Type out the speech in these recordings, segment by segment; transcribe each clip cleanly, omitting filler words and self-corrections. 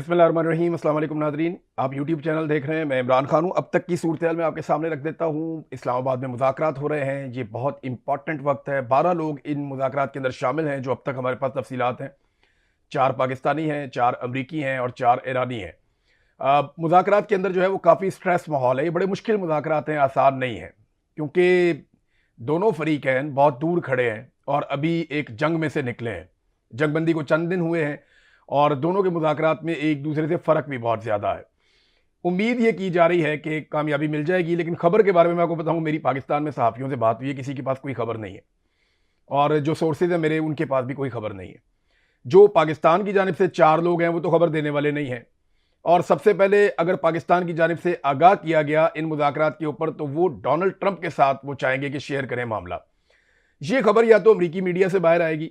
बिस्मिल्लाहिर्रहमानिर्रहीम। अस्सलाम वालेकुम नाज़रीन, आप यूट्यूब चैनल देख रहे हैं। मैं इमरान खान हूँ। अब तक की सूरत मैं आपके सामने रख देता हूँ। इस्लामाबाद में मुज़ाकरात हो रहे हैं। ये बहुत इंपॉर्टेंट वक्त है। 12 लोग इन मुज़ाकरात के अंदर शामिल हैं जो अब तक हमारे पास तफसीलात हैं। 4 पाकिस्तानी हैं, 4 अमरीकी हैं और 4 ईरानी हैं। मुज़ाकरात के अंदर जो है वो काफ़ी स्ट्रेस माहौल है। ये बड़े मुश्किल मुज़ाकरात हैं, आसान नहीं है, क्योंकि दोनों फ़रीक़ैन बहुत दूर खड़े हैं और अभी एक जंग में से निकले हैं। जंगबंदी को चंद दिन हुए हैं और दोनों के मुज़ाकरात में एक दूसरे से फ़र्क भी बहुत ज़्यादा है। उम्मीद ये की जा रही है कि कामयाबी मिल जाएगी, लेकिन खबर के बारे में मैं आपको बताऊं, मेरी पाकिस्तान में सहाफ़ियों से बात हुई है, किसी के पास कोई खबर नहीं है और जो सोर्सेज हैं मेरे, उनके पास भी कोई खबर नहीं है। जो पाकिस्तान की जानिब से 4 लोग हैं वो तो खबर देने वाले नहीं हैं, और सबसे पहले अगर पाकिस्तान की जानिब से आगाह किया गया इन मुज़ाकरात के ऊपर तो वो डोनाल्ड ट्रंप के साथ वो चाहेंगे कि शेयर करें मामला। ये खबर या तो अमरीकी मीडिया से बाहर आएगी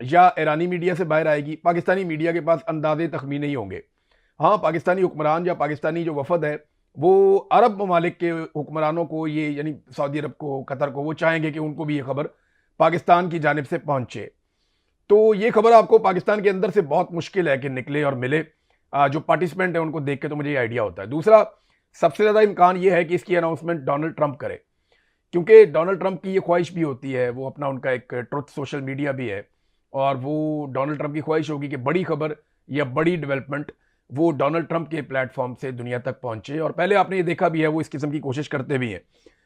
या ईरानी मीडिया से बाहर आएगी। पाकिस्तानी मीडिया के पास अंदाजे तखमीने ही होंगे। हाँ, पाकिस्तानी हुक्मरान या पाकिस्तानी जो वफद है वो अरब ममालिक के हुक्मरानों को, ये यानी सऊदी अरब को, कतर को, वो चाहेंगे कि उनको भी ये खबर पाकिस्तान की जानिब से पहुंचे। तो ये खबर आपको पाकिस्तान के अंदर से बहुत मुश्किल है कि निकले और मिले। जो पार्टिसिपेंट है उनको देख के तो मुझे ये आइडिया होता है। दूसरा, सबसे ज़्यादा इम्कान ये है कि इसकी अनाउंसमेंट डोनाल्ड ट्रंप करे, क्योंकि डोनाल्ड ट्रंप की ये ख्वाहिश भी होती है, वो अपना, उनका एक ट्रुथ सोशल मीडिया भी है, और वो डोनाल्ड ट्रंप की ख्वाहिश होगी कि बड़ी खबर या बड़ी डेवलपमेंट वो डोनाल्ड ट्रंप के प्लेटफॉर्म से दुनिया तक पहुंचे। और पहले आपने ये देखा भी है, वो इस किस्म की कोशिश करते भी हैं।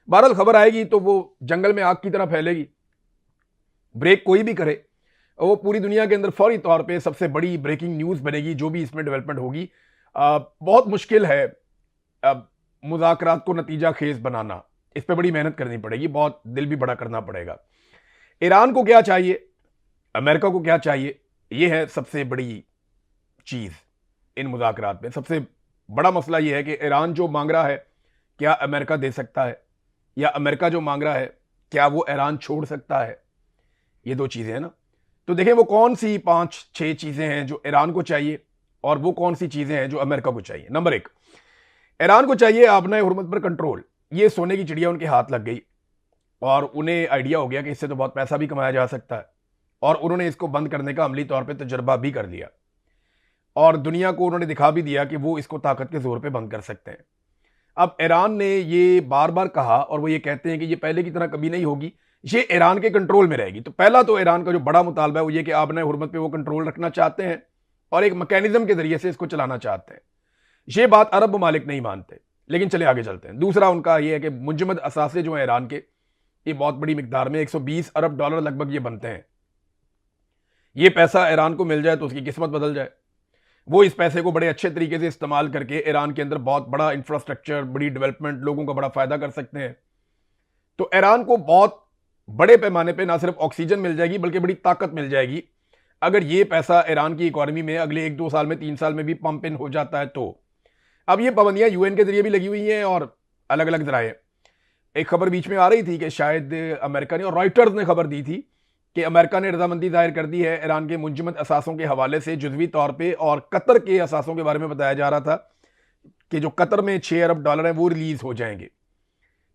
बहरहाल खबर आएगी तो वो जंगल में आग की तरह फैलेगी। ब्रेक कोई भी करे, वो पूरी दुनिया के अंदर फौरी तौर पे सबसे बड़ी ब्रेकिंग न्यूज़ बनेगी जो भी इसमें डेवलपमेंट होगी। बहुत मुश्किल है मुज़ाकरात को नतीजा खेज बनाना। इस पर बड़ी मेहनत करनी पड़ेगी, बहुत दिल भी बड़ा करना पड़ेगा। ईरान को क्या चाहिए, अमेरिका को क्या चाहिए, यह है सबसे बड़ी चीज इन मुज़ाकरात में। सबसे बड़ा मसला यह है कि ईरान जो मांग रहा है क्या अमेरिका दे सकता है, या अमेरिका जो मांग रहा है क्या वो ईरान छोड़ सकता है। ये दो चीजें हैं ना। तो देखें वो कौन सी 5-6 चीजें हैं जो ईरान को चाहिए और वो कौन सी चीजें हैं जो अमेरिका को चाहिए। नंबर 1, ईरान को चाहिए आबनाए हुर्मत पर कंट्रोल। ये सोने की चिड़िया उनके हाथ लग गई और उन्हें आइडिया हो गया कि इससे तो बहुत पैसा भी कमाया जा सकता है, और उन्होंने इसको बंद करने का अमली तौर पे तजर्बा भी कर लिया और दुनिया को उन्होंने दिखा भी दिया कि वो इसको ताकत के जोर पे बंद कर सकते हैं। अब ईरान ने ये बार बार कहा और वो ये कहते हैं कि ये पहले की तरह कभी नहीं होगी, ये ईरान के कंट्रोल में रहेगी। तो पहला तो ईरान का जो बड़ा मुतालबा है वो ये कि आबनाए हुर्मत पे वो कंट्रोल रखना चाहते हैं और एक मैकेनिज्म के जरिए से इसको चलाना चाहते हैं। ये बात अरब ममालिक नहीं मानते, लेकिन चले आगे चलते हैं। दूसरा उनका ये है कि मुंजमद असासे जो है ईरान के, ये बहुत बड़ी मिकदार में 120 अरब डॉलर लगभग ये बनते हैं। ये पैसा ईरान को मिल जाए तो उसकी किस्मत बदल जाए। वो इस पैसे को बड़े अच्छे तरीके से इस्तेमाल करके ईरान के अंदर बहुत बड़ा इंफ्रास्ट्रक्चर, बड़ी डेवलपमेंट, लोगों का बड़ा फायदा कर सकते हैं। तो ईरान को बहुत बड़े पैमाने पे ना सिर्फ ऑक्सीजन मिल जाएगी बल्कि बड़ी ताकत मिल जाएगी अगर ये पैसा ईरान की इकोनॉमी में अगले 1-2 साल में, 3 साल में भी पंप इन हो जाता है। तो अब ये पाबंदियां यूएन के जरिए भी लगी हुई हैं और अलग अलग जराए। एक खबर बीच में आ रही थी कि शायद अमेरिका ने, और रॉयटर्स ने खबर दी थी कि अमेरिका ने रजामंदी जाहिर कर दी है ईरान के मुंजमद असासों के हवाले से जुज़वी तौर पे, और कतर के असासों के बारे में बताया जा रहा था कि जो कतर में 6 अरब डॉलर हैं वो रिलीज हो जाएंगे।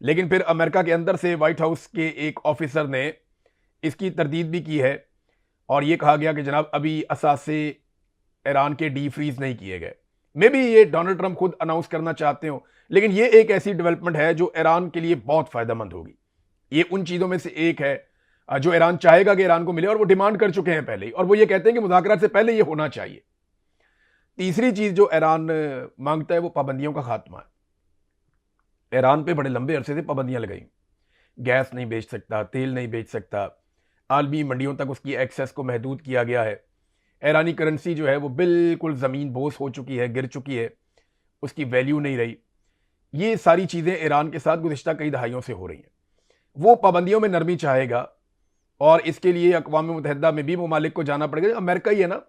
लेकिन फिर अमेरिका के अंदर से व्हाइट हाउस के एक ऑफिसर ने इसकी तरदीद भी की है और ये कहा गया कि जनाब अभी असासे ईरान के डी फ्रीज नहीं किए गए। मे बी ये डोनाल्ड ट्रंप खुद अनाउंस करना चाहते हो, लेकिन ये एक ऐसी डेवलपमेंट है जो ईरान के लिए बहुत फायदेमंद होगी। ये उन चीजों में से एक है जो ईरान चाहेगा कि ईरान को मिले, और वो डिमांड कर चुके हैं पहले ही, और वो ये कहते हैं कि मुज़ाकरात से पहले ये होना चाहिए। तीसरी चीज जो ईरान मांगता है वो पाबंदियों का खात्मा है। ईरान पे बड़े लंबे अरसे से पाबंदियां लगाई, गैस नहीं बेच सकता, तेल नहीं बेच सकता, आलमी मंडियों तक उसकी एक्सेस को महदूद किया गया है। ईरानी करेंसी जो है वो बिल्कुल ज़मीन बोस हो चुकी है, गिर चुकी है, उसकी वैल्यू नहीं रही। ये सारी चीज़ें ईरान के साथ गुज़िश्ता कई दहाइयों से हो रही हैं। वो पाबंदियों में नरमी चाहेगा और इसके लिए अक़वाम मुत्तहिदा में भी ममालिक को जाना पड़ेगा। अमेरिका ही है ना,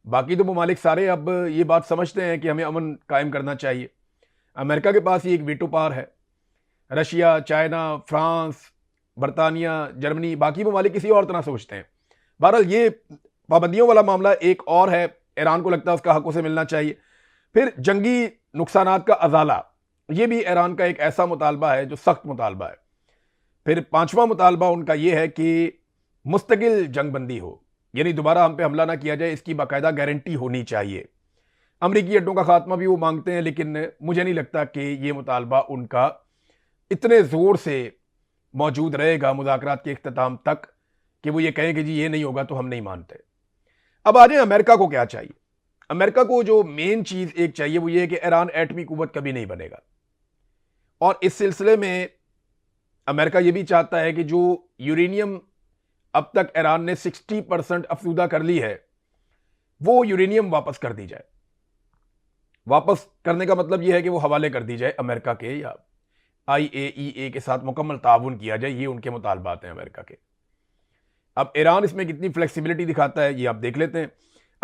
बाकी तो ममालिक सारे अब ये बात समझते हैं कि हमें अमन कायम करना चाहिए। अमेरिका के पास ही एक वीटो पावर है। रशिया, चाइना, फ्रांस, बरतानिया, जर्मनी, बाकी ममालिक किसी और तरह सोचते हैं। बहरहाल ये पाबंदियों वाला मामला एक और है, ईरान को लगता है उसका हक उसे मिलना चाहिए। फिर जंगी नुकसानात का अजाला, ये भी ईरान का एक ऐसा मुतालबा है जो सख्त मुतालबा है। फिर 5वां मुतालबा उनका यह है कि मुस्तकिल जंगबंदी हो, यानी दोबारा हम पे हमला ना किया जाए, इसकी बाकायदा गारंटी होनी चाहिए। अमरीकी अड्डों का खात्मा भी वो मांगते हैं, लेकिन मुझे नहीं लगता कि ये मुतालबा उनका इतने ज़ोर से मौजूद रहेगा मुज़ाकरात के इख्तिताम तक कि वो ये कहें कि जी ये नहीं होगा तो हम नहीं मानते। अब आ जाए अमेरिका को क्या चाहिए। अमेरिका को जो मेन चीज़ एक चाहिए वो ये है कि ईरान एटमी कुव्वत कभी नहीं बनेगा, और इस सिलसिले में अमेरिका ये भी चाहता है कि जो यूरेनियम अब तक ईरान ने 60% अफसूदा कर ली है, वो यूरेनियम वापस कर दी जाए। वापस करने का मतलब यह है कि वो हवाले कर दी जाए अमेरिका के, या IAEA के साथ मुकम्मल ताउन किया जाए। ये उनके मुतालबात हैं अमेरिका के। अब ईरान इसमें कितनी फ्लेक्सिबिलिटी दिखाता है ये आप देख लेते हैं।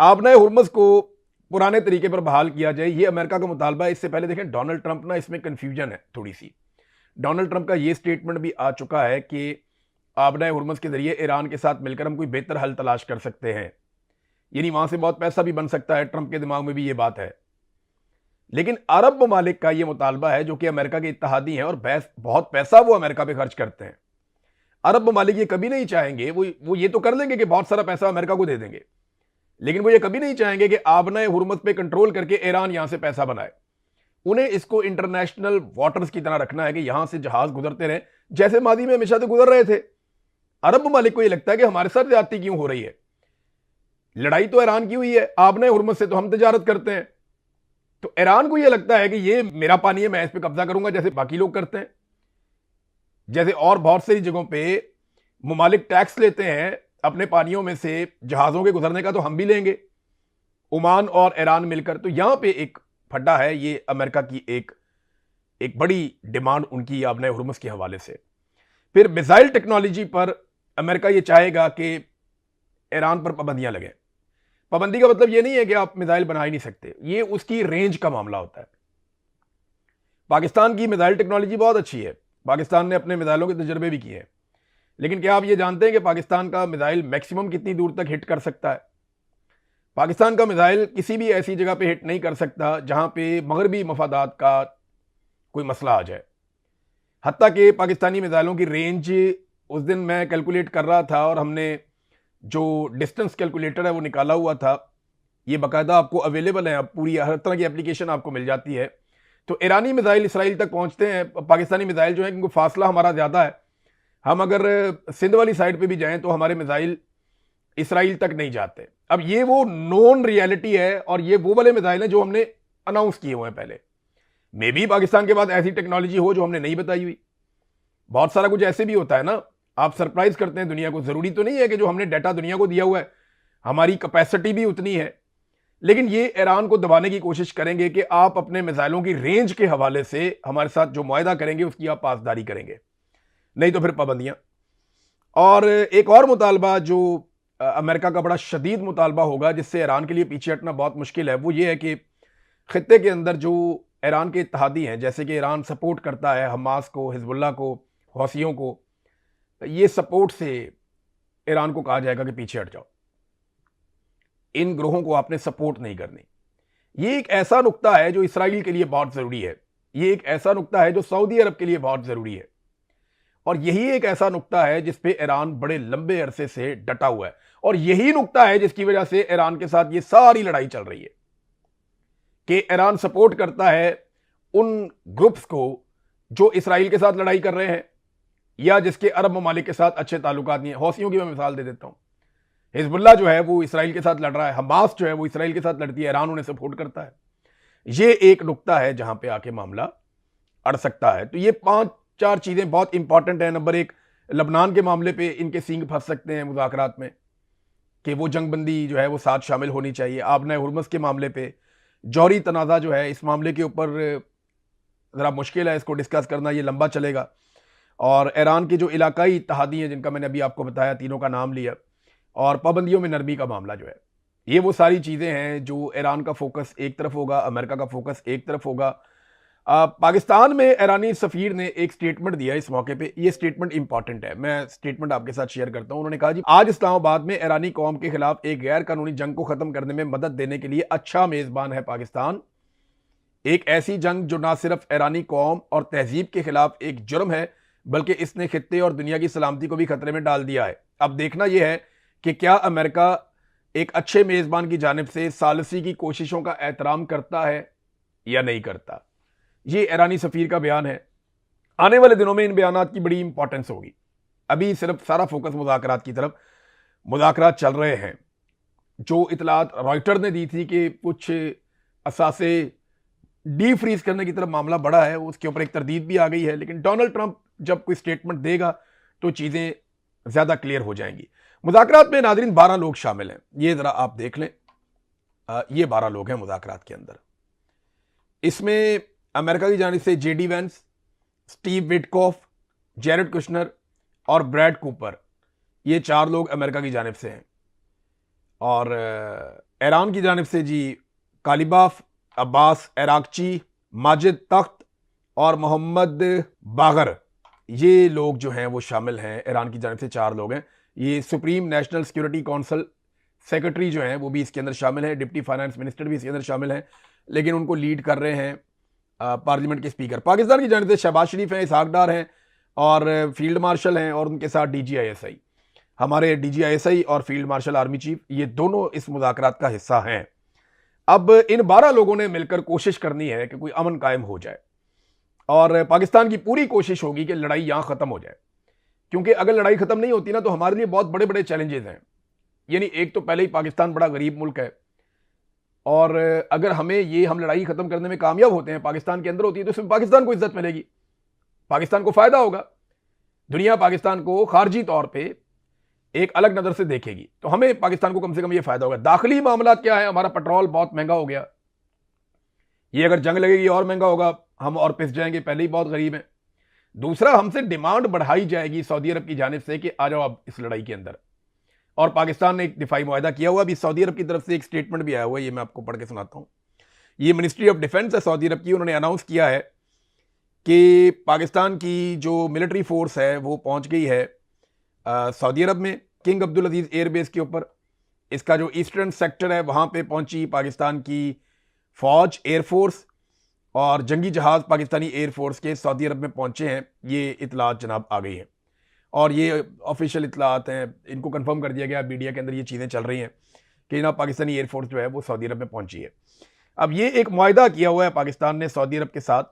आबनाए हुर्मुज़ को पुराने तरीके पर बहाल किया जाए, ये अमेरिका का मुतालबा है। इससे पहले देखें डोनाल्ड ट्रंप ना, इसमें कन्फ्यूजन है थोड़ी सी। डोनाल्ड ट्रंप का ये स्टेटमेंट भी आ चुका है कि आबनाए हुर्मुज़ के जरिए ईरान के साथ मिलकर हम कोई बेहतर हल तलाश कर सकते हैं, यानी वहां से बहुत पैसा भी बन सकता है। ट्रंप के दिमाग में भी ये बात है। लेकिन अरब ममालिक का ये मुतालबा है, जो कि अमेरिका के इत्तेहादी हैं और बहुत पैसा वो अमेरिका पे खर्च करते हैं। अरब ममालिक ये कभी नहीं चाहेंगे, वो ये तो कर लेंगे कि बहुत सारा पैसा अमेरिका को दे देंगे, लेकिन वो ये कभी नहीं चाहेंगे कि आबनाए हुर्मुज़ पे कंट्रोल करके ईरान यहां से पैसा बनाए। उन्हें इसको इंटरनेशनल वाटर्स की तरह रखना है कि यहां से जहाज गुजरते रहे, जैसे मादी में हमेशा से गुजर रहे थे। अरब ममालिक को यह लगता है कि हमारे साथ ज्यादती क्यों हो रही है। लड़ाई तो ईरान की हुई है, आबनाए हुर्मुज़ से तो हम तिजारत करते हैं। तो ईरान को यह लगता है कि ये मेरा पानी है, मैं इस पर कब्जा करूंगा, जैसे बाकी लोग करते हैं। जैसे और बहुत सारी जगहों पे ममालिक टैक्स लेते हैं अपने पानियों में से जहाजों के गुजरने का, तो हम भी लेंगे, ओमान और ईरान मिलकर। तो यहां पे एक फड्डा है। ये अमेरिका की एक बड़ी डिमांड उनकी आबनाए हुर्मुज़ के हवाले से। फिर मिसाइल टेक्नोलॉजी पर अमेरिका ये चाहेगा कि ईरान पर पाबंदियां लगें। पाबंदी का मतलब ये नहीं है कि आप मिसाइल बना ही नहीं सकते, ये उसकी रेंज का मामला होता है। पाकिस्तान की मिसाइल टेक्नोलॉजी बहुत अच्छी है, पाकिस्तान ने अपने मिसाइलों के तजर्बे भी किए हैं, लेकिन क्या आप ये जानते हैं कि पाकिस्तान का मिसाइल मैक्सिमम कितनी दूर तक हिट कर सकता है? पाकिस्तान का मिसाइल किसी भी ऐसी जगह पे हिट नहीं कर सकता जहां पे मगरबी मफादात का कोई मसला आ जाए। हत्ता कि पाकिस्तानी मिसाइलों की रेंज, उस दिन मैं कैलकुलेट कर रहा था और हमने जो डिस्टेंस कैलकुलेटर है वो निकाला हुआ था, ये बाकायदा आपको अवेलेबल है, अब पूरी हर तरह की एप्लीकेशन आपको मिल जाती है। तो ईरानी मिसाइल इसराइल तक पहुंचते हैं, पाकिस्तानी मिसाइल जो है क्योंकि फासला हमारा ज़्यादा है, हम अगर सिंध वाली साइड पे भी जाएं तो हमारे मिसाइल इसराइल तक नहीं जाते। अब ये वो नॉन रियलिटी है, और ये वो वाले मिसाइल हैं जो हमने अनाउंस किए हुए हैं पहले। मे भी पाकिस्तान के पास ऐसी टेक्नोलॉजी हो जो हमने नहीं बताई हुई। बहुत सारा कुछ ऐसे भी होता है ना, आप सरप्राइज करते हैं दुनिया को। जरूरी तो नहीं है कि जो हमने डाटा दुनिया को दिया हुआ है, हमारी कैपेसिटी भी उतनी है, लेकिन ये ईरान को दबाने की कोशिश करेंगे कि आप अपने मिसाइलों की रेंज के हवाले से हमारे साथ जो मुआहदा करेंगे उसकी आप पासदारी करेंगे, नहीं तो फिर पाबंदियां। और एक और मुतालबा जो अमेरिका का बड़ा शदीद मुतालबा होगा, जिससे ईरान के लिए पीछे हटना बहुत मुश्किल है, वो ये है कि खित्ते के अंदर जो ईरान के इत्तेहादी हैं, जैसे कि ईरान सपोर्ट करता है हमास को, हिजबुल्लाह को, हौसियों को, ये सपोर्ट से ईरान को कहा जाएगा कि पीछे हट जाओ, इन ग्रोहों को आपने सपोर्ट नहीं करनी। ये एक ऐसा नुक्ता है जो इसराइल के लिए बहुत जरूरी है, ये एक ऐसा नुक्ता है जो सऊदी अरब के लिए बहुत जरूरी है, और यही एक ऐसा नुक्ता है जिस पे ईरान बड़े लंबे अरसे से डटा हुआ है, और यही नुक्ता है जिसकी वजह से ईरान के साथ ये सारी लड़ाई चल रही है कि ईरान सपोर्ट करता है उन ग्रुप्स को जो इसराइल के साथ लड़ाई कर रहे हैं या जिसके अरब ममालिक के साथ अच्छे ताल्लुकात नहीं है। हौसियों की मैं मिसाल दे देता हूं, हिजबुल्लाह जो है वो इसराइल के साथ लड़ रहा है, हमास जो है वो इसराइल के साथ लड़ती है, ईरान उन्हें सपोर्ट करता है। ये एक नुक्ता है जहां पे आके मामला अड़ सकता है। तो ये 5-4 चीजें बहुत इंपॉर्टेंट है। नंबर 1, लबनान के मामले पे इनके सींग फंस सकते हैं मुज़ाकरात में कि वो जंगबंदी जो है वो साथ शामिल होनी चाहिए। आबनाए हुर्मुज़ के मामले पे जौहरी तनाज़ा जो है, इस मामले के ऊपर ज़रा मुश्किल है इसको डिस्कस करना, ये लंबा चलेगा। और ईरान के जो इलाकाई इत्तेहादी हैं जिनका मैंने अभी आपको बताया, तीनों का नाम लिया, और पाबंदियों में नरमी का मामला जो है, ये वो सारी चीज़ें हैं जो ईरान का फोकस एक तरफ होगा, अमेरिका का फोकस एक तरफ होगा। पाकिस्तान में ईरानी सफ़ीर ने एक स्टेटमेंट दिया इस मौके पे, ये स्टेटमेंट इंपॉर्टेंट है, मैं स्टेटमेंट आपके साथ शेयर करता हूं। उन्होंने कहा जी, आज इस्लामाबाद में ईरानी कौम के खिलाफ एक गैर कानूनी जंग को ख़त्म करने में मदद देने के लिए अच्छा मेज़बान है पाकिस्तान। एक ऐसी जंग जो ना सिर्फ ईरानी कौम और तहजीब के खिलाफ एक जुर्म है, बल्कि इसने खित्ते और दुनिया की सलामती को भी खतरे में डाल दिया है। अब देखना यह है कि क्या अमेरिका एक अच्छे मेज़बान की जानिब से सालसी की कोशिशों का एहतराम करता है या नहीं करता। ये ईरानी सफ़ीर का बयान है। आने वाले दिनों में इन बयानात की बड़ी इंपॉर्टेंस होगी। अभी सिर्फ सारा फोकस मुज़ाकरात की तरफ, मुज़ाकरात चल रहे हैं। जो इतलात रॉयटर ने दी थी कि कुछ असासे डी फ्रीज करने की तरफ मामला बढ़ा है, उसके ऊपर एक तरदीद भी आ गई है, लेकिन डोनाल्ड ट्रंप जब कोई स्टेटमेंट देगा तो चीज़ें ज़्यादा क्लियर हो जाएंगी। मुज़ाकरात में नाज़रीन 12 लोग शामिल हैं, ये ज़रा आप देख लें। ये 12 लोग हैं मुज़ाकरात के अंदर। इसमें अमेरिका की जानिब से JD Vance, Steve Witkoff, Jared Kushner और ब्रैड कूपर, ये 4 लोग अमेरिका की जानिब से हैं। और ईरान की जानिब से जी कालिबाफ, अब्बास इराकची, माजिद तख्त और मोहम्मद बागर, ये लोग जो हैं वो शामिल हैं। ईरान की जानिब से 4 लोग हैं। ये supreme national security council secretary जो हैं वो भी इसके अंदर शामिल हैं, डिप्टी फाइनेंस मिनिस्टर भी इसके अंदर शामिल हैं, लेकिन उनको लीड कर रहे हैं पार्लियामेंट के स्पीकर। पाकिस्तान की जानिब से शहबाज शरीफ हैं, इसहाक डार हैं और फील्ड मार्शल हैं, और उनके साथ DGISI, हमारे DGISI और फील्ड मार्शल आर्मी चीफ, ये दोनों इस मुज़ाकरात का हिस्सा हैं। अब इन 12 लोगों ने मिलकर कोशिश करनी है कि कोई अमन कायम हो जाए, और पाकिस्तान की पूरी कोशिश होगी कि लड़ाई यहां खत्म हो जाए, क्योंकि अगर लड़ाई खत्म नहीं होती ना तो हमारे लिए बहुत बड़े बड़े चैलेंजेस हैं। यानी एक तो पहले ही पाकिस्तान बड़ा गरीब मुल्क है, और अगर हम लड़ाई खत्म करने में कामयाब होते हैं, पाकिस्तान के अंदर होती है, तो इसमें पाकिस्तान को इज्जत मिलेगी, पाकिस्तान को फायदा होगा, दुनिया पाकिस्तान को खारजी तौर पर एक अलग नजर से देखेगी, तो हमें पाकिस्तान को कम से कम ये फायदा होगा। दाखिली मामला क्या है, हमारा पेट्रोल बहुत महंगा हो गया, ये अगर जंग लगेगी और महंगा होगा, हम और पिस जाएंगे, पहले ही बहुत गरीब हैं। दूसरा, हमसे डिमांड बढ़ाई जाएगी सऊदी अरब की जानिब से कि आ जाओ अब इस लड़ाई के अंदर, और पाकिस्तान ने एक दिफाई मुआहदा किया हुआ। अभी सऊदी अरब की तरफ से एक स्टेटमेंट भी आया हुआ है, ये मैं आपको पढ़ के सुनाता हूं। ये मिनिस्ट्री ऑफ डिफेंस है सऊदी अरब की, उन्होंने अनाउंस किया है कि पाकिस्तान की जो मिलिट्री फोर्स है वो पहुंच गई है सऊदी अरब में, किंग अब्दुल अजीज एयरबेस के ऊपर। इसका जो ईस्टर्न सेक्टर है वहां पे पहुंची पाकिस्तान की फौज, एयरफोर्स और जंगी जहाज पाकिस्तानी एयरफोर्स के सऊदी अरब में पहुंचे हैं। ये इतलात जनाब आ गई हैं, और ये ऑफिशियल इतलात हैं, इनको कंफर्म कर दिया गया, मीडिया के अंदर ये चीज़ें चल रही हैं कि जनाब पाकिस्तानी एयरफोर्स जो है वो सऊदी अरब में पहुंची है। अब ये एक मुआहदा किया हुआ है पाकिस्तान ने सऊदी अरब के साथ,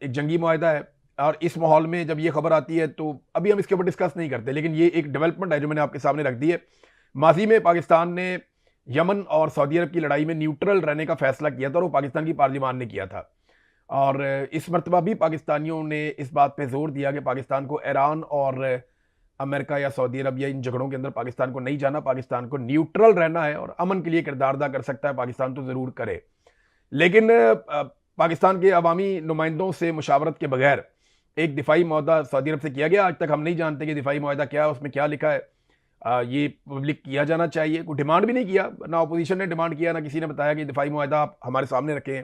एक जंगी मुआहदा है, और इस माहौल में जब ये खबर आती है तो अभी हम इसके ऊपर डिस्कस नहीं करते, लेकिन ये एक डेवलपमेंट है जो मैंने आपके सामने रख दी है। माजी में पाकिस्तान ने यमन और सऊदी अरब की लड़ाई में न्यूट्रल रहने का फैसला किया था, और वो पाकिस्तान की पार्लियामान ने किया था, और इस मरतबा भी पाकिस्तानियों ने इस बात पे जोर दिया कि पाकिस्तान को ईरान और अमेरिका या सऊदी अरब या इन झगड़ों के अंदर पाकिस्तान को नहीं जाना, पाकिस्तान को न्यूट्रल रहना है, और अमन के लिए किरदार अदा कर सकता है पाकिस्तान तो ज़रूर करे। लेकिन पाकिस्तान के अवामी नुमाइंदों से मुशावरत के बगैर एक दिफाई मुआहदा सऊदी अरब से किया गया। आज तक हम नहीं जानते कि दिफाई मुआहदा क्या है, उसमें क्या लिखा है। ये पब्लिक किया जाना चाहिए। कोई डिमांड भी नहीं किया, ना अपोजिशन ने डिमांड किया, ना किसी ने बताया कि दिफाई मुआहदा आप हमारे सामने रखें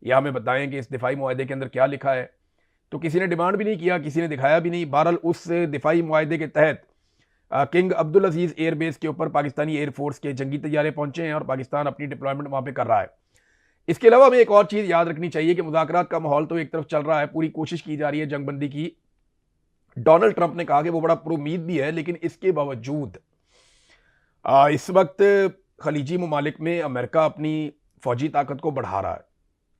या हमें बताएं कि इस दिफाई मुआहदे के अंदर क्या लिखा है। तो किसी ने डिमांड भी नहीं किया, किसी ने दिखाया भी नहीं। बहरहाल उस दिफाई मुआहदे के तहत किंग अब्दुल अजीज एयरबेस के ऊपर पाकिस्तानी एयरफोर्स के जंगी तैयारे पहुंचे हैं, और पाकिस्तान अपनी डिप्लॉयमेंट वहां पर कर रहा है। इसके अलावा हमें एक और चीज़ याद रखनी चाहिए कि मुज़ाकरात का माहौल तो एक तरफ चल रहा है, पूरी कोशिश की जा रही है जंगबंदी की। डोनाल्ड ट्रंप ने कहा कि वो बड़ा पुरुमीद भी है, लेकिन इसके बावजूद इस वक्त खलीजी ममालिक में अमेरिका अपनी फौजी ताकत को बढ़ा रहा है।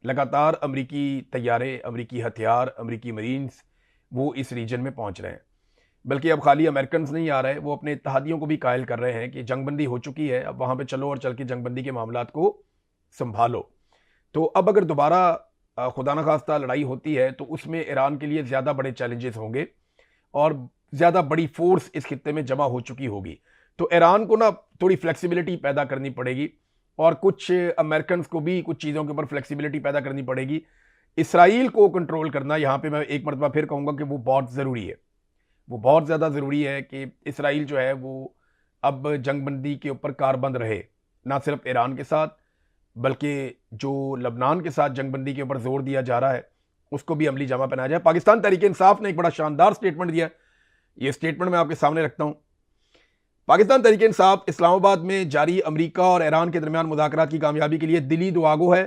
लगातार अमरीकी तैयारे, अमरीकी हथियार, अमरीकी मरीन्स वो इस रीजन में पहुंच रहे हैं। बल्कि अब खाली अमेरिकन नहीं आ रहे, वो अपने इत्तेहादियों को भी कायल कर रहे हैं कि जंगबंदी हो चुकी है, अब वहां पर चलो और चल के जंगबंदी के मामलात को संभालो। तो अब अगर दोबारा खुदा न खास्ता लड़ाई होती है तो उसमें ईरान के लिए ज़्यादा बड़े चैलेंजेस होंगे, और ज़्यादा बड़ी फोर्स इस खित्ते में जमा हो चुकी होगी। तो ईरान को ना थोड़ी फ्लेक्सिबिलिटी पैदा करनी पड़ेगी, और कुछ अमेरिकन को भी कुछ चीज़ों के ऊपर फ्लेक्सिबिलिटी पैदा करनी पड़ेगी। इसराइल को कंट्रोल करना, यहाँ पे मैं एक मरतबा फिर कहूँगा कि वो बहुत ज़रूरी है, वो बहुत ज़्यादा ज़रूरी है कि इसराइल जो है वो अब जंगबंदी के ऊपर कारबंद रहे, ना सिर्फ ईरान के साथ बल्कि जो लबनान के साथ जंगबंदी के ऊपर जोर दिया जा रहा है उसको भी अमली जामा पहनाया जाए। पाकिस्तान तहरीक इंसाफ ने एक बड़ा शानदार स्टेटमेंट दिया, ये स्टेटमेंट मैं आपके सामने रखता हूं। पाकिस्तान तहरीक इंसाफ इस्लामाबाद में जारी अमेरिका और ईरान के दरमियान मुज़ाकरात की कामयाबी के लिए दिली दुआगो है।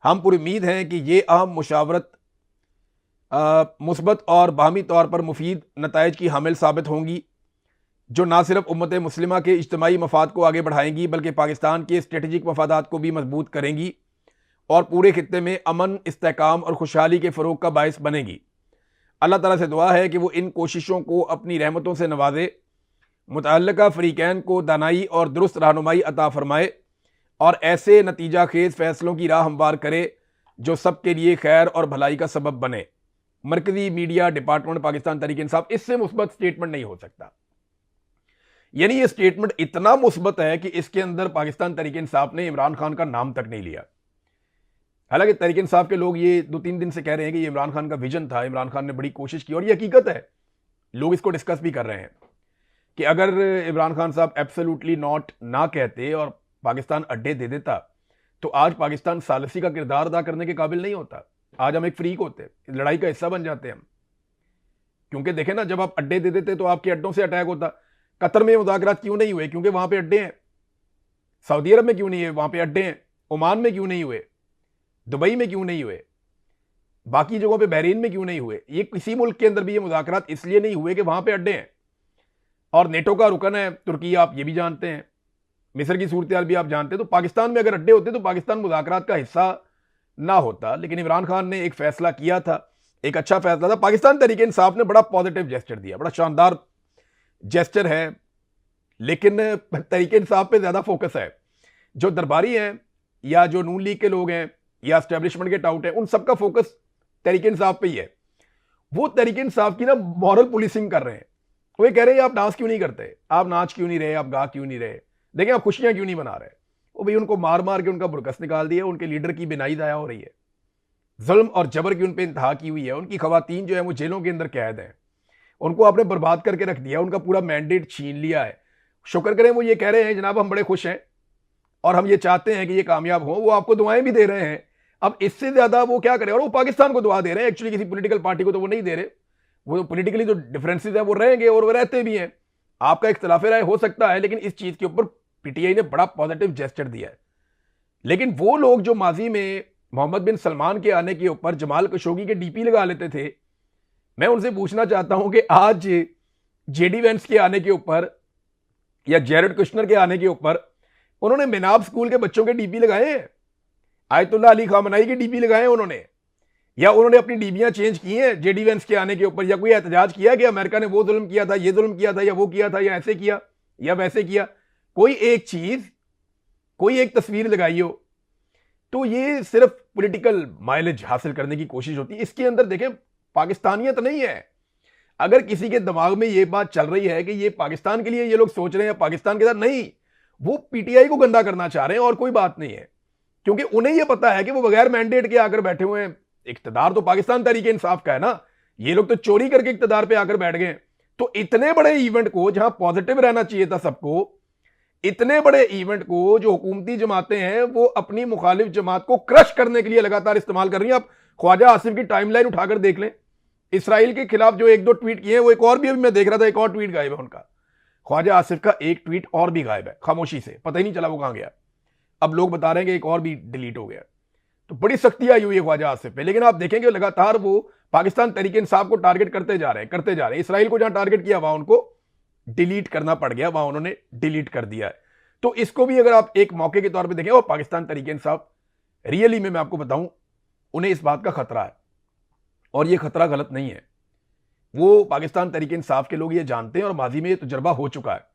हम पूरी उम्मीद हैं कि ये अहम मुशावरत मुस्बत और बाहमी तौर पर मुफीद नताइज की हामिल साबित होंगी। जो ना सिर्फ उम्मत मुस्लिमा के इज्तिमाई मफाद को आगे बढ़ाएंगी बल्कि पाकिस्तान के स्ट्रेटेजिक मफादात को भी मजबूत करेंगी और पूरे खित्ते में अमन, इस्तेहकाम और खुशहाली के फ़रोग का बायस बनेगी। अल्लाह ताला से दुआ है कि वो इन कोशिशों को अपनी रहमतों से नवाजे, मुतअल्लिका फ़रीक़ैन को दानाई और दुरुस्त रहनुमाई अता फरमाए और ऐसे नतीजा खेज फैसलों की राह हमवार करे जो सबके लिए खैर और भलाई का सबब बने। मरकजी मीडिया डिपार्टमेंट पाकिस्तान तहरीक इंसाफ, इससे मुस्बत स्टेटमेंट नहीं हो सकता। यानी ये स्टेटमेंट इतना मुस्बत है कि इसके अंदर पाकिस्तान तहरीक इंसाफ ने इमरान खान का नाम तक नहीं लिया। हालांकि तहरीक इंसाफ के लोग ये 2-3 दिन से कह रहे हैं कि ये इमरान खान का विजन था, इमरान खान ने बड़ी कोशिश की, और ये हकीकत है। लोग इसको डिस्कस भी कर रहे हैं कि अगर इमरान खान साहब एब्सोल्युटली नॉट ना कहते और पाकिस्तान अड्डे दे देता तो आज पाकिस्तान सालसी का किरदार अदा करने के काबिल नहीं होता। आज हम एक फ्रीक होते, लड़ाई का हिस्सा बन जाते हम। क्योंकि देखें ना, जब आप अड्डे दे देते तो आपके अड्डों से अटैक होता। कतर में मुज़ाकरात क्यों नहीं हुए? क्योंकि वहां पे अड्डे हैं। सऊदी अरब में क्यों नहीं है? वहां पे अड्डे हैं। ओमान में क्यों नहीं हुए? दुबई में क्यों नहीं हुए? बाकी जगहों पे, बहरीन में क्यों नहीं हुए? ये किसी मुल्क के अंदर भी ये मुज़ाकरात इसलिए नहीं हुए कि वहां पे अड्डे हैं। और नेटो का रुकन है तुर्की, आप ये भी जानते हैं। मिस्र की सूरत हाल भी आप जानते हैं। तो पाकिस्तान में अगर अड्डे होते तो पाकिस्तान मुज़ाकरात का हिस्सा ना होता। लेकिन इमरान खान ने एक फैसला किया था, एक अच्छा फैसला था। पाकिस्तान तहरीक इंसाफ ने बड़ा पॉजिटिव जेस्चर दिया, बड़ा शानदार जेस्चर है। लेकिन तहरीक इंसाफ पे ज्यादा फोकस है। जो दरबारी हैं या जो नून लीग के लोग हैं या एस्टेब्लिशमेंट के टाउट हैं, उन सबका फोकस तहरीक इंसाफ पे ही है। वो तहरीक इंसाफ की ना मॉरल पुलिसिंग कर रहे हैं। वो ये कह रहे हैं आप डांस क्यों नहीं करते, आप नाच क्यों नहीं रहे, आप गा क्यों नहीं रहे, देखें आप खुशियां क्यों नहीं मना रहे। वो भाई उनको मार मार के उनका बुरकस निकाल दिया, उनके लीडर की बिनाई दाया हो रही है, जुल्म और जबर की उन पर इंतहा की हुई है। उनकी खवातीन जो है वो जेलों के अंदर कैद है, उनको आपने बर्बाद करके रख दिया, उनका पूरा मैंडेट छीन लिया है। शुक्र करें वो ये कह रहे हैं जनाब हम बड़े खुश हैं और हम ये चाहते हैं कि ये कामयाब हो। वो आपको दुआएं भी दे रहे हैं। अब इससे ज्यादा वो क्या करें? और वो पाकिस्तान को दुआ दे रहे हैं, एक्चुअली किसी पॉलिटिकल पार्टी को तो वो नहीं दे रहे। वो पॉलिटिकली जो डिफरेंसेस है वो रहेंगे और वो रहते भी हैं। आपका इख्तिलाफ राय हो सकता है, लेकिन इस चीज के ऊपर पीटीआई ने बड़ा पॉजिटिव जेस्चर दिया है। लेकिन वो लोग जो माजी में मोहम्मद बिन सलमान के आने के ऊपर जमाल खशोगी के डीपी लगा लेते थे, मैं उनसे पूछना चाहता हूं कि आज जेडी वेंस के आने के ऊपर या जेरेड कुशनर के आने के ऊपर उन्होंने मिनाब स्कूल के बच्चों के डीपी लगाए हैं, आयतुल्लाह अली खामनाई के डीपी लगाए हैं उन्होंने, या उन्होंने अपनी डीबियां चेंज की हैं जेडी वेंस के आने के ऊपर, या कोई एहतजाज किया कि अमेरिका ने वो जुल्म किया था, ये जुल्म किया था, या वो किया था, या ऐसे किया या वैसे किया? कोई एक चीज, कोई एक तस्वीर लगाई हो तो ये सिर्फ पॉलिटिकल माइलेज हासिल करने की कोशिश होती है। इसके अंदर देखें पाकिस्तानियत नहीं है। अगर किसी के दिमाग में ये बात चल रही है कि ये पाकिस्तान के लिए ये लोग सोच रहे हैं, पाकिस्तान के साथ नहीं, वो पीटीआई को गंदा करना चाह रहे हैं और कोई बात नहीं है। क्योंकि उन्हें यह पता है कि वो बगैर मैंडेट के आकर बैठे हुए हैं। इख्तिदार तो पाकिस्तान तहरीक इंसाफ का है ना, ये लोग तो चोरी करके इख्तिदार पे आकर बैठ गए। तो इतने बड़े इवेंट को, जहां पॉजिटिव रहना चाहिए था सबको, इतने बड़े इवेंट को जो हुकूमती जमातें हैं वो अपनी मुखालिफ जमात को क्रश करने के लिए लगातार इस्तेमाल कर रही हैं। आप ख्वाजा आसिफ की टाइमलाइन उठाकर देख लें, इसराइल के खिलाफ जो 1-2 ट्वीट किए हैं, वो एक और भी अभी मैं देख रहा था, एक और ट्वीट गायब है उनका। ख्वाजा आसिफ का एक ट्वीट और भी गायब है खामोशी से, पता ही नहीं चला वो कहां गया। अब लोग बता रहे हैं कि एक और भी डिलीट हो गया। तो बड़ी सख्ती आई हुई है ख्वाजा आसिफ पे। लेकिन आप देखेंगे लगातार वो पाकिस्तान तहरीक इंसाफ को टारगेट करते जा रहे हैं। इसराइल को जहां टारगेट किया वहां उनको डिलीट करना पड़ गया, वहां उन्होंने डिलीट कर दिया है। तो इसको भी अगर आप एक मौके के तौर पे देखें, और पाकिस्तान तहरीक इंसाफ रियली में मैं आपको बताऊं, उन्हें इस बात का खतरा है और ये खतरा गलत नहीं है। वो पाकिस्तान तहरीक इंसाफ के लोग ये जानते हैं और माजी में ये तजुर्बा हो चुका है,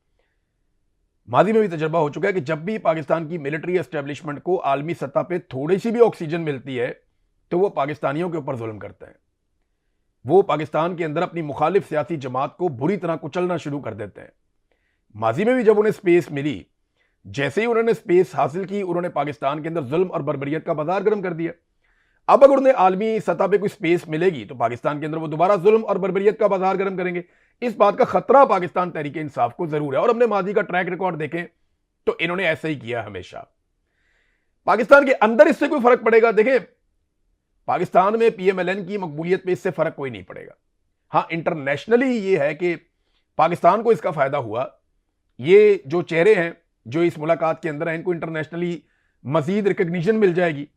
माजी में भी तजुर्बा हो चुका है कि जब भी पाकिस्तान की मिलिट्री एस्टेब्लिशमेंट को आलमी सतह पे थोड़ी सी भी ऑक्सीजन मिलती है तो वो पाकिस्तानियों के ऊपर जुल्म करते हैं। वो पाकिस्तान के अंदर अपनी मुखालिफ सियासी जमात को बुरी तरह कुचलना शुरू कर देते हैं। माजी में भी जब उन्हें स्पेस मिली, जैसे ही उन्होंने स्पेस हासिल की, उन्होंने पाकिस्तान के अंदर जुल्म और बर्बरियत का बाजार गर्म कर दिया। अब अगर उन्हें आलमी सतह पे कोई स्पेस मिलेगी तो पाकिस्तान के अंदर वो दोबारा जुल्म और बर्बरियत का बाजार गर्म करेंगे। इस बात का खतरा पाकिस्तान तहरीक इंसाफ को जरूर है। और हमने माजी का ट्रैक रिकॉर्ड देखें तो इन्होंने ऐसे ही किया हमेशा। पाकिस्तान के अंदर इससे कोई फर्क पड़ेगा? देखें, पाकिस्तान में पीएमएलएन की मकबूलियत पे इससे फर्क कोई नहीं पड़ेगा। हाँ, इंटरनेशनली ये है कि पाकिस्तान को इसका फायदा हुआ। ये जो चेहरे हैं जो इस मुलाकात के अंदर है, इनको इंटरनेशनली मजीद रिकग्निशन मिल जाएगी।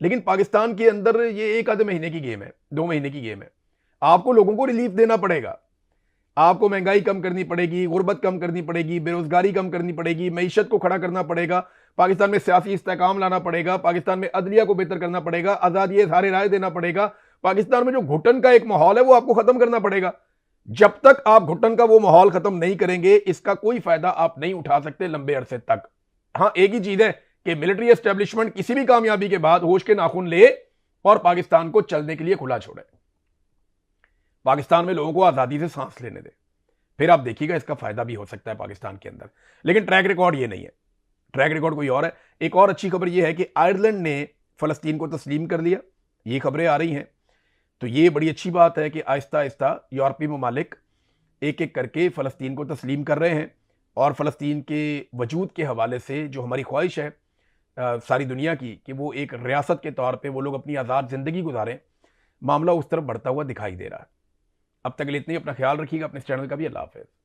लेकिन पाकिस्तान के अंदर ये 1 आधे महीने की गेम है, 2 महीने की गेम है। आपको लोगों को रिलीफ देना पड़ेगा, आपको महंगाई कम करनी पड़ेगी, गुर्बत कम करनी पड़ेगी, बेरोजगारी कम करनी पड़ेगी, मईशत को खड़ा करना पड़ेगा, पाकिस्तान में सियासी इस्तेहकाम लाना पड़ेगा, पाकिस्तान में अदलिया को बेहतर करना पड़ेगा, आज़ादी सारे राय देना पड़ेगा, पाकिस्तान में जो घुटन का एक माहौल है वो आपको खत्म करना पड़ेगा। जब तक आप घुटन का वो माहौल खत्म नहीं करेंगे, इसका कोई फायदा आप नहीं उठा सकते लंबे अरसे तक। हाँ, एक ही चीज है कि मिलिट्री एस्टेब्लिशमेंट किसी भी कामयाबी के बाद होश के नाखून ले और पाकिस्तान को चलने के लिए खुला छोड़े, पाकिस्तान में लोगों को आजादी से सांस लेने दे, फिर आप देखिएगा इसका फायदा भी हो सकता है पाकिस्तान के अंदर। लेकिन ट्रैक रिकॉर्ड ये नहीं है, ट्रैक रिकॉर्ड कोई और है। एक और अच्छी खबर यह है कि आयरलैंड ने फलस्तीन को तस्लीम कर लिया, ये खबरें आ रही हैं। तो ये बड़ी अच्छी बात है कि आहिस्ता आहिस्ता यूरोपीय ममालिक एक एक करके फ़लस्तीन को तस्लीम कर रहे हैं और फ़लस्तीन के वजूद के हवाले से जो हमारी ख्वाहिश है सारी दुनिया की कि वो एक रियासत के तौर पे वो लोग अपनी आज़ाद ज़िंदगी गुजारें, मामला उस तरफ बढ़ता हुआ दिखाई दे रहा है। अब तक के लिए इतनी, अपना ख्याल रखिएगा, अपने इस चैनल का भी। अल्लाह हाफ़िज़।